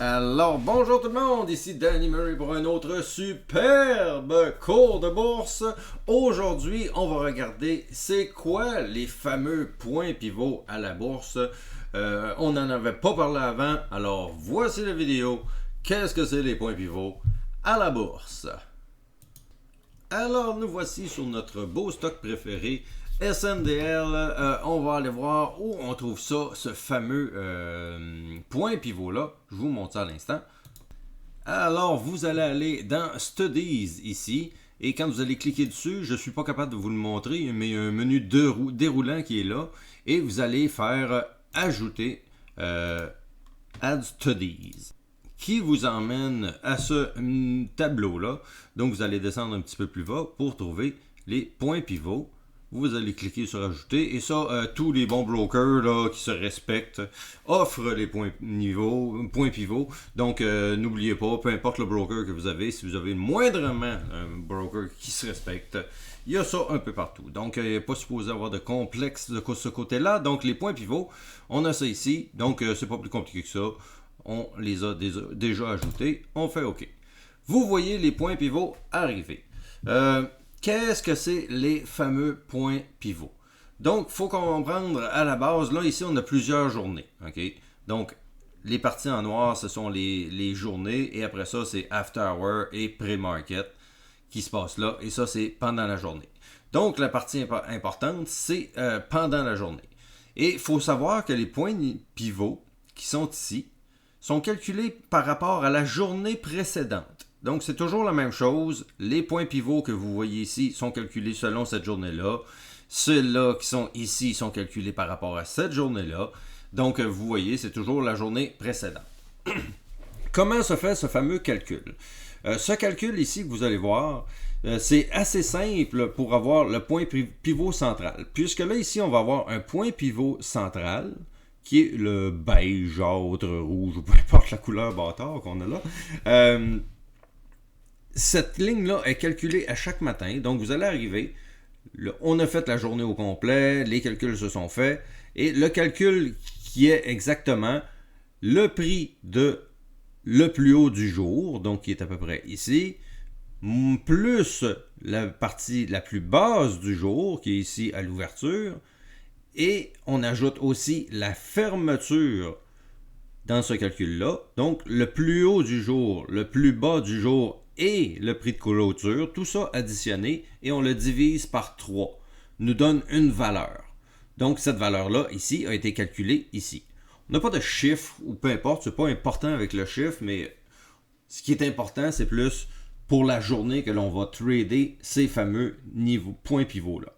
Alors, bonjour tout le monde, ici Danny Murray pour un autre superbe cours de bourse. Aujourd'hui, on va regarder c'est quoi les fameux points pivots à la bourse. On n'en avait pas parlé avant, alors voici la vidéo. Qu'est-ce que c'est les points pivots à la bourse? Alors, nous voici sur notre beau stock préféré, SNDL. On va aller voir où on trouve ça, ce fameux point pivot-là. Je vous montre ça à l'instant. Alors, vous allez aller dans Studies ici. Et quand vous allez cliquer dessus, je ne suis pas capable de vous le montrer, mais il y a un menu déroulant qui est là. Et vous allez faire Ajouter Add Studies, qui vous emmène à ce tableau-là. Donc, vous allez descendre un petit peu plus bas pour trouver les points pivots. Vous allez cliquer sur Ajouter. Et ça, tous les bons brokers là, qui se respectent offrent les points pivots. Donc, n'oubliez pas, peu importe le broker que vous avez, si vous avez moindrement un broker qui se respecte, il y a ça un peu partout. Donc, il n'est pas supposé avoir de complexe de ce côté-là. Donc, les points pivots, on a ça ici. Donc, c'est pas plus compliqué que ça. On les a déjà ajoutés. On fait OK. Vous voyez les points pivots arriver. Qu'est-ce que c'est les fameux points pivots? Donc, il faut comprendre à la base, là, ici, on a plusieurs journées. OK? Donc, les parties en noir, ce sont les journées. Et après ça, c'est after hour et pre-market qui se passe là. Et ça, c'est pendant la journée. Donc, la partie importante, c'est pendant la journée. Et il faut savoir que les points pivots qui sont ici sont calculés par rapport à la journée précédente. Donc, c'est toujours la même chose. Les points pivots que vous voyez ici sont calculés selon cette journée-là. Ceux-là qui sont ici sont calculés par rapport à cette journée-là. Donc, vous voyez, c'est toujours la journée précédente. Comment se fait ce fameux calcul? Ce calcul ici que vous allez voir, c'est assez simple pour avoir le point pivot central. Puisque là, ici, on va avoir un point pivot central qui est le beige, jaune, rouge, ou peu importe la couleur bâtard qu'on a là. Cette ligne-là est calculée à chaque matin. Donc, vous allez arriver, on a fait la journée au complet, les calculs se sont faits, et le calcul qui est exactement le prix de le plus haut du jour, donc qui est à peu près ici, plus la partie la plus basse du jour, qui est ici à l'ouverture, et on ajoute aussi la fermeture dans ce calcul-là. Donc, le plus haut du jour, le plus bas du jour et le prix de clôture, tout ça additionné, et on le divise par 3, nous donne une valeur. Donc, cette valeur-là, ici, a été calculée ici. On n'a pas de chiffre, ou peu importe, c'est pas important avec le chiffre, mais ce qui est important, c'est plus pour la journée que l'on va trader ces fameux points pivots-là.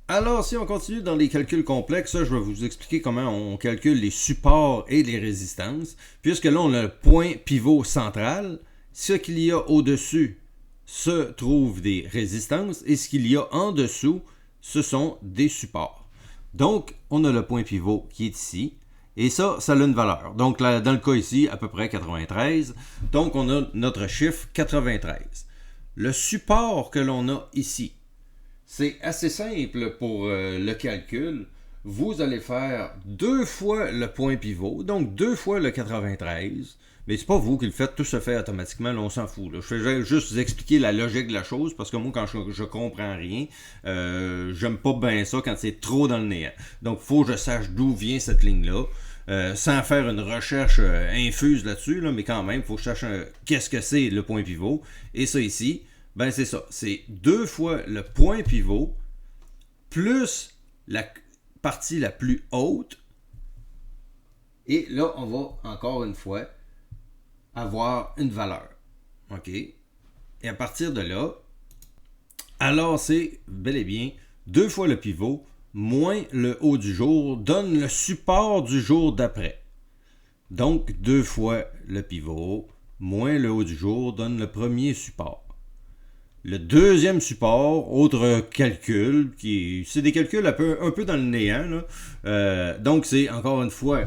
Alors, si on continue dans les calculs complexes, je vais vous expliquer comment on calcule les supports et les résistances. Puisque là, on a le point pivot central. Ce qu'il y a au-dessus se trouve des résistances et ce qu'il y a en dessous, ce sont des supports. Donc, on a le point pivot qui est ici. Et ça a une valeur. Donc, là, dans le cas ici, à peu près 93. Donc, on a notre chiffre 93. Le support que l'on a ici, c'est assez simple pour le calcul. Vous allez faire 2 fois le point pivot, donc 2 fois le 93. Mais c'est pas vous qui le faites, tout se fait automatiquement, là, on s'en fout. Là. Je vais juste vous expliquer la logique de la chose, parce que moi, quand je comprends rien, j'aime pas bien ça quand c'est trop dans le néant. Donc, il faut que je sache d'où vient cette ligne-là. Sans faire une recherche infuse là-dessus, là, mais quand même, il faut que je sache qu'est-ce que c'est le point pivot. Et ça ici, ben c'est ça. C'est 2 fois le point pivot plus la partie la plus haute. Et là, on va encore une fois avoir une valeur. OK? Et à partir de là, alors c'est bel et bien 2 fois le pivot moins le haut du jour donne le support du jour d'après. Donc, 2 fois le pivot moins le haut du jour donne le premier support. Le deuxième support, autre calcul, c'est des calculs un peu dans le néant. Là. Donc, c'est encore une fois,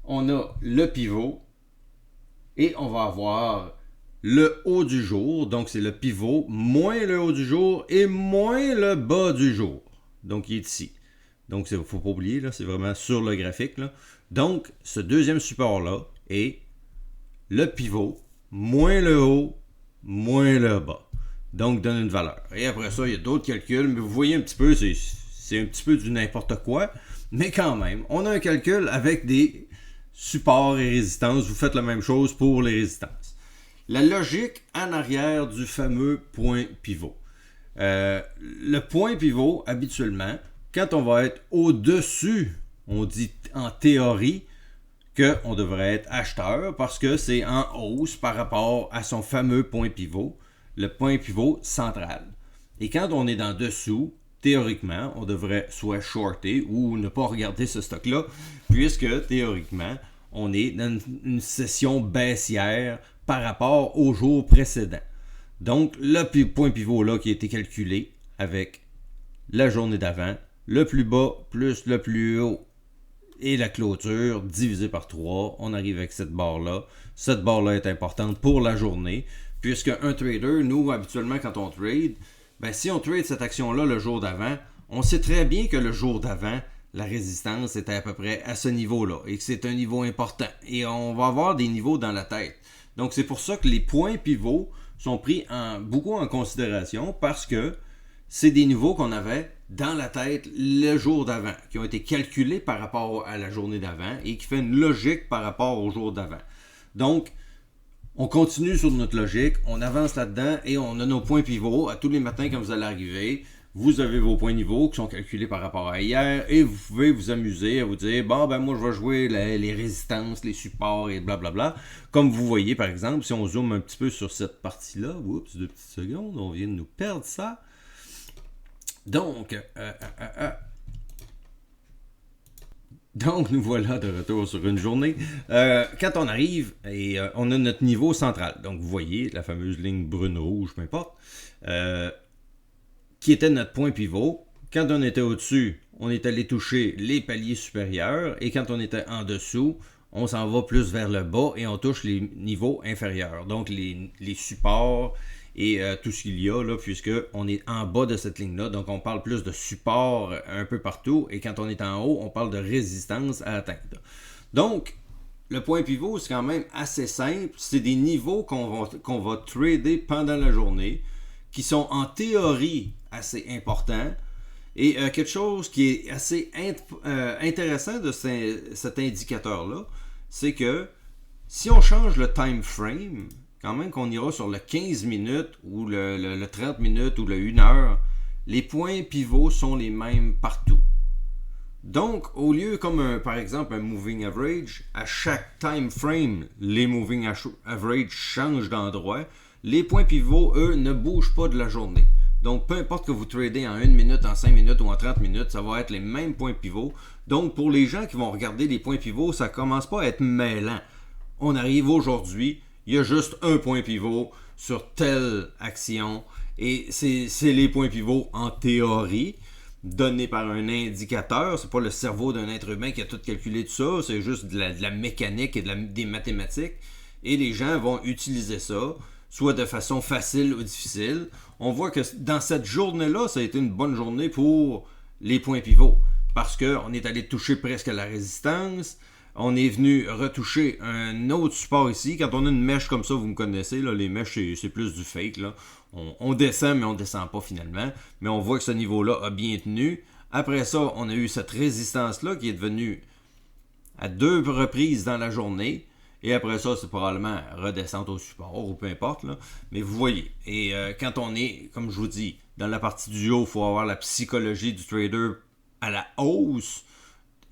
on a le pivot et on va avoir le haut du jour. Donc, c'est le pivot moins le haut du jour et moins le bas du jour. Donc, il est ici. Donc, il ne faut pas oublier, là, c'est vraiment sur le graphique. Là. Donc, ce deuxième support-là est le pivot, moins le haut, moins le bas. Donc, donne une valeur. Et après ça, il y a d'autres calculs, mais vous voyez un petit peu, c'est un petit peu du n'importe quoi. Mais quand même, on a un calcul avec des supports et résistances. Vous faites la même chose pour les résistances. La logique en arrière du fameux point pivot. Le point pivot, habituellement, quand on va être au-dessus, on dit en théorie qu'on devrait être acheteur parce que c'est en hausse par rapport à son fameux point pivot, le point pivot central. Et quand on est en dessous, théoriquement, on devrait soit shorter ou ne pas regarder ce stock-là, puisque théoriquement, on est dans une session baissière par rapport au jour précédent. Donc, le point pivot là qui a été calculé avec la journée d'avant, le plus bas plus le plus haut et la clôture divisé par 3, on arrive avec cette barre-là. Cette barre-là est importante pour la journée, puisque un trader, nous, habituellement, quand on trade, si on trade cette action-là le jour d'avant, on sait très bien que le jour d'avant, la résistance était à peu près à ce niveau-là et que c'est un niveau important. Et on va avoir des niveaux dans la tête. Donc, c'est pour ça que les points pivots sont pris beaucoup en considération parce que c'est des niveaux qu'on avait dans la tête le jour d'avant, qui ont été calculés par rapport à la journée d'avant et qui fait une logique par rapport au jour d'avant. Donc, on continue sur notre logique, on avance là-dedans et on a nos points pivots à tous les matins quand vous allez arriver. Vous avez vos points niveaux qui sont calculés par rapport à hier et vous pouvez vous amuser à vous dire moi je vais jouer les résistances, les supports et blablabla. Comme vous voyez par exemple, si on zoome un petit peu sur cette partie-là, oups, 2 petites secondes, on vient de nous perdre ça. Donc, nous voilà de retour sur une journée. Quand on arrive et on a notre niveau central, donc vous voyez la fameuse ligne brune-rouge, peu importe, qui était notre point pivot. Quand on était au-dessus, on est allé toucher les paliers supérieurs et quand on était en dessous, on s'en va plus vers le bas et on touche les niveaux inférieurs. Donc les supports et tout ce qu'il y a là, puisqu'on est en bas de cette ligne-là. Donc on parle plus de support un peu partout et quand on est en haut, on parle de résistance à atteindre. Donc, le point pivot, c'est quand même assez simple. C'est des niveaux qu'on va trader pendant la journée qui sont en théorie assez importants. Et quelque chose qui est assez intéressant de cet indicateur-là, c'est que si on change le time frame, quand même qu'on ira sur le 15 minutes ou le 30 minutes ou le 1 heure, les points pivots sont les mêmes partout. Donc, au lieu comme par exemple un moving average, à chaque time frame, les moving average changent d'endroit, les points pivots, eux, ne bougent pas de la journée. Donc, peu importe que vous tradez en 1 minute, en 5 minutes ou en 30 minutes, ça va être les mêmes points pivots. Donc, pour les gens qui vont regarder les points pivots, ça commence pas à être mêlant. On arrive aujourd'hui, il y a juste un point pivot sur telle action et c'est les points pivots en théorie donnés par un indicateur. C'est pas le cerveau d'un être humain qui a tout calculé tout ça, c'est juste de la mécanique et des mathématiques. Et les gens vont utiliser ça, soit de façon facile ou difficile. On voit que dans cette journée-là, ça a été une bonne journée pour les points pivots parce qu'on est allé toucher presque la résistance. On est venu retoucher un autre support ici. Quand on a une mèche comme ça, vous me connaissez, là, les mèches, c'est plus du fake. Là. On descend, mais on ne descend pas finalement. Mais on voit que ce niveau-là a bien tenu. Après ça, on a eu cette résistance-là qui est devenue à 2 reprises dans la journée. Et après ça, c'est probablement redescente au support ou peu importe. Là. Mais vous voyez. Et quand on est, comme je vous dis, dans la partie du haut, il faut avoir la psychologie du trader à la hausse.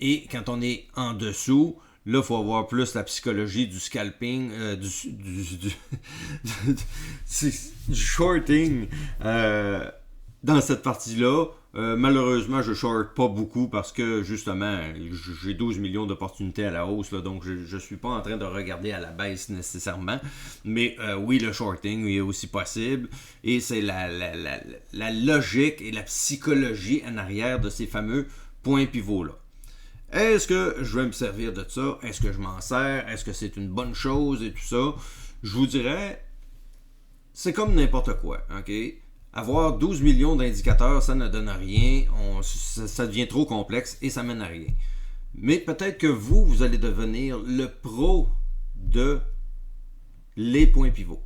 Et quand on est en dessous, là, il faut avoir plus la psychologie du scalping, du shorting dans cette partie-là. Malheureusement, je short pas beaucoup parce que, justement, j'ai 12 millions d'opportunités à la hausse. Là, donc, je ne suis pas en train de regarder à la baisse nécessairement. Mais oui, le shorting est aussi possible. Et c'est la logique et la psychologie en arrière de ces fameux points pivots-là. Est-ce que je vais me servir de ça? Est-ce que je m'en sers? Est-ce que c'est une bonne chose et tout ça? Je vous dirais, c'est comme n'importe quoi, ok? Avoir 12 millions d'indicateurs, ça ne donne rien, ça devient trop complexe et ça mène à rien. Mais peut-être que vous allez devenir le pro de les points pivots.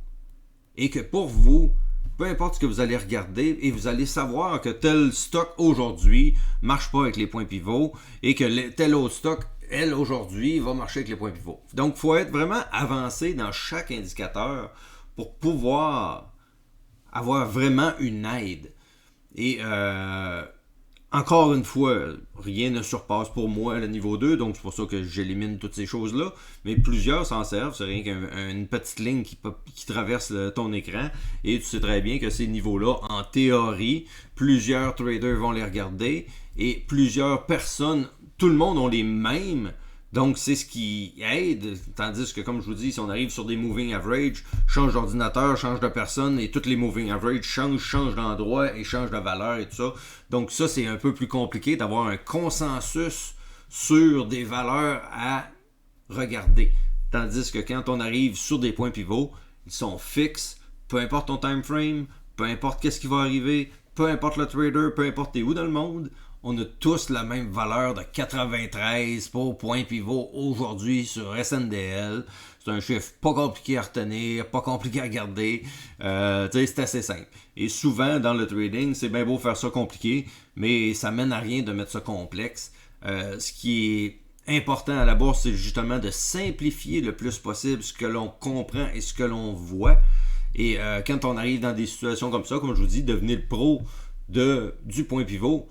Et que pour vous, peu importe ce que vous allez regarder, et vous allez savoir que tel stock aujourd'hui marche pas avec les points pivots et que tel autre stock, elle, aujourd'hui, va marcher avec les points pivots. Donc, il faut être vraiment avancé dans chaque indicateur pour pouvoir avoir vraiment une aide. Et encore une fois, rien ne surpasse pour moi le niveau 2, donc c'est pour ça que j'élimine toutes ces choses-là. Mais plusieurs s'en servent, c'est rien qu'une petite ligne qui traverse ton écran. Et tu sais très bien que ces niveaux-là, en théorie, plusieurs traders vont les regarder et plusieurs personnes, tout le monde ont les mêmes. Donc, c'est ce qui aide, tandis que, comme je vous dis, si on arrive sur des moving average, change d'ordinateur, change de personne, et toutes les moving average changent d'endroit et changent de valeur et tout ça. Donc, ça, c'est un peu plus compliqué d'avoir un consensus sur des valeurs à regarder. Tandis que quand on arrive sur des points pivots, ils sont fixes, peu importe ton time frame, peu importe qu'est-ce qui va arriver, peu importe le trader, peu importe t'es où dans le monde, on a tous la même valeur de 93 pour point pivot aujourd'hui sur SNDL. C'est un chiffre pas compliqué à retenir, pas compliqué à garder. C'est assez simple. Et souvent, dans le trading, c'est bien beau faire ça compliqué, mais ça mène à rien de mettre ça complexe. Ce qui est important à la bourse, c'est justement de simplifier le plus possible ce que l'on comprend et ce que l'on voit. Et quand on arrive dans des situations comme ça, comme je vous dis, devenez le pro du point pivot,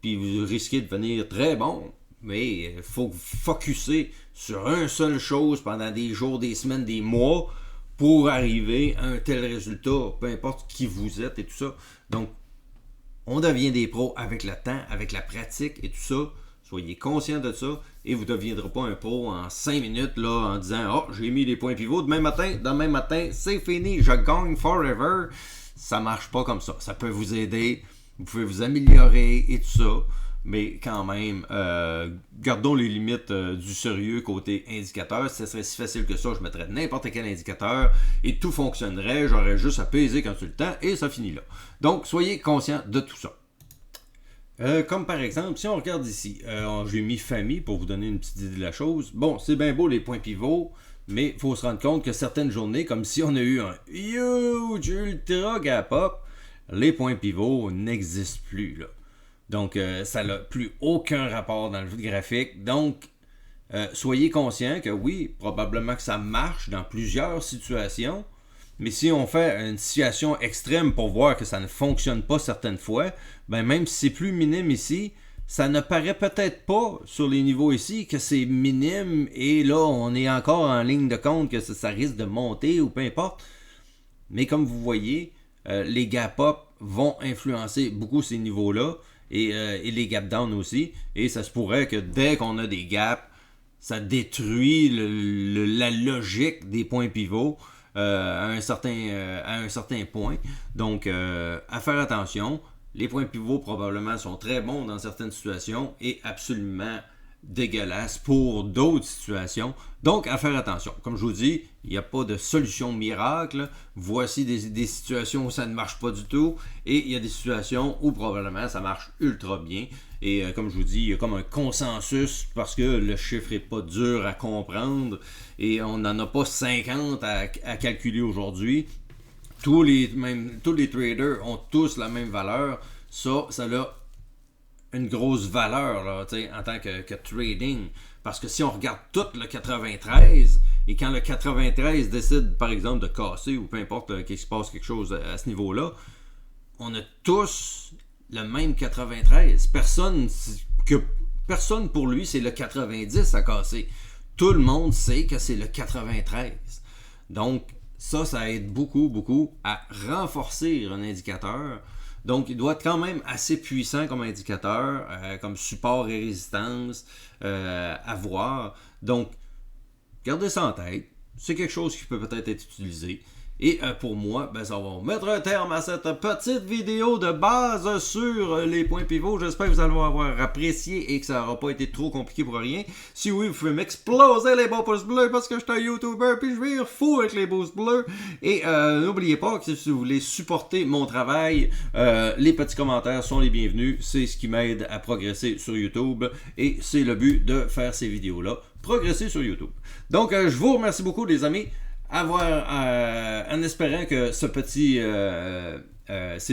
puis vous risquez de devenir très bon, mais il faut focusser sur une seule chose pendant des jours, des semaines, des mois pour arriver à un tel résultat, peu importe qui vous êtes et tout ça. Donc, on devient des pros avec le temps, avec la pratique et tout ça. Soyez conscient de ça et vous ne deviendrez pas un pro en 5 minutes là, en disant « Oh, j'ai mis les points pivots, demain matin, c'est fini, je gagne forever ». Ça ne marche pas comme ça. Ça peut vous aider. Vous pouvez vous améliorer et tout ça, mais quand même, gardons les limites du sérieux côté indicateur. Si ça serait si facile que ça, je mettrais n'importe quel indicateur et tout fonctionnerait. J'aurais juste à peser quand tu le temps et ça finit là. Donc, soyez conscients de tout ça. Comme par exemple, si on regarde ici, j'ai mis famille pour vous donner une petite idée de la chose. Bon, c'est bien beau les points pivots, mais il faut se rendre compte que certaines journées, comme si on a eu un huge ultra gap up, les points pivots n'existent plus, là. Donc, ça n'a plus aucun rapport dans le graphique. Donc, soyez conscients que oui, probablement que ça marche dans plusieurs situations. Mais si on fait une situation extrême pour voir que ça ne fonctionne pas certaines fois, ben même si c'est plus minime ici, ça ne paraît peut-être pas sur les niveaux ici que c'est minime et là, on est encore en ligne de compte que ça risque de monter ou peu importe. Mais comme vous voyez, les gap up vont influencer beaucoup ces niveaux-là et les gap down aussi. Et ça se pourrait que dès qu'on a des gaps, ça détruit la logique des points pivots à un certain point. Donc, à faire attention. Les points pivots probablement sont très bons dans certaines situations et absolument dégueulasses pour d'autres situations. Donc, à faire attention. Comme je vous dis, il n'y a pas de solution miracle. Voici des situations où ça ne marche pas du tout et il y a des situations où probablement ça marche ultra bien. Et comme je vous dis, il y a comme un consensus parce que le chiffre n'est pas dur à comprendre et on n'en a pas 50 à calculer aujourd'hui. Tous les traders ont tous la même valeur. Ça a une grosse valeur là, en tant que trading. Parce que si on regarde tout le 93, et quand le 93 décide, par exemple, de casser, ou peu importe qu'il se passe quelque chose à ce niveau-là, on a tous le même 93. Personne pour lui, c'est le 90 à casser. Tout le monde sait que c'est le 93. Donc, ça aide beaucoup, beaucoup à renforcer un indicateur. Donc, il doit être quand même assez puissant comme indicateur, comme support et résistance à voir. Donc, gardez ça en tête. C'est quelque chose qui peut peut-être être utilisé. Et pour moi, ça va mettre un terme à cette petite vidéo de base sur les points pivots. J'espère que vous allez avoir apprécié et que ça n'aura pas été trop compliqué pour rien. Si oui, vous pouvez m'exploser les beaux pouces bleus parce que je suis un YouTuber puis je vais fou avec les pouces bleus. Et n'oubliez pas que si vous voulez supporter mon travail, les petits commentaires sont les bienvenus. C'est ce qui m'aide à progresser sur YouTube et c'est le but de faire ces vidéos-là. Progresser sur YouTube. Donc, je vous remercie beaucoup les amis. en espérant que ces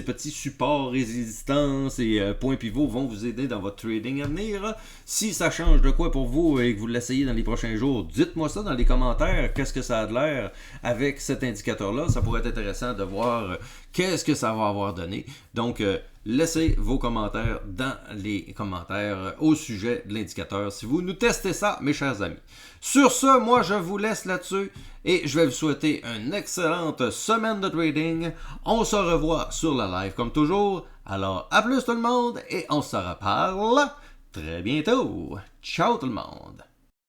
petits supports, résistance et points pivots vont vous aider dans votre trading à venir. Si ça change de quoi pour vous et que vous l'essayez dans les prochains jours, dites-moi ça dans les commentaires. Qu'est-ce que ça a de l'air avec cet indicateur-là? Ça pourrait être intéressant de voir qu'est-ce que ça va avoir donné. Donc, laissez vos commentaires dans les commentaires au sujet de l'indicateur si vous nous testez ça, mes chers amis. Sur ce, moi, je vous laisse là-dessus et je vais vous souhaiter une excellente semaine de trading. On se revoit sur la live comme toujours. Alors, à plus tout le monde et on se reparle très bientôt. Ciao tout le monde!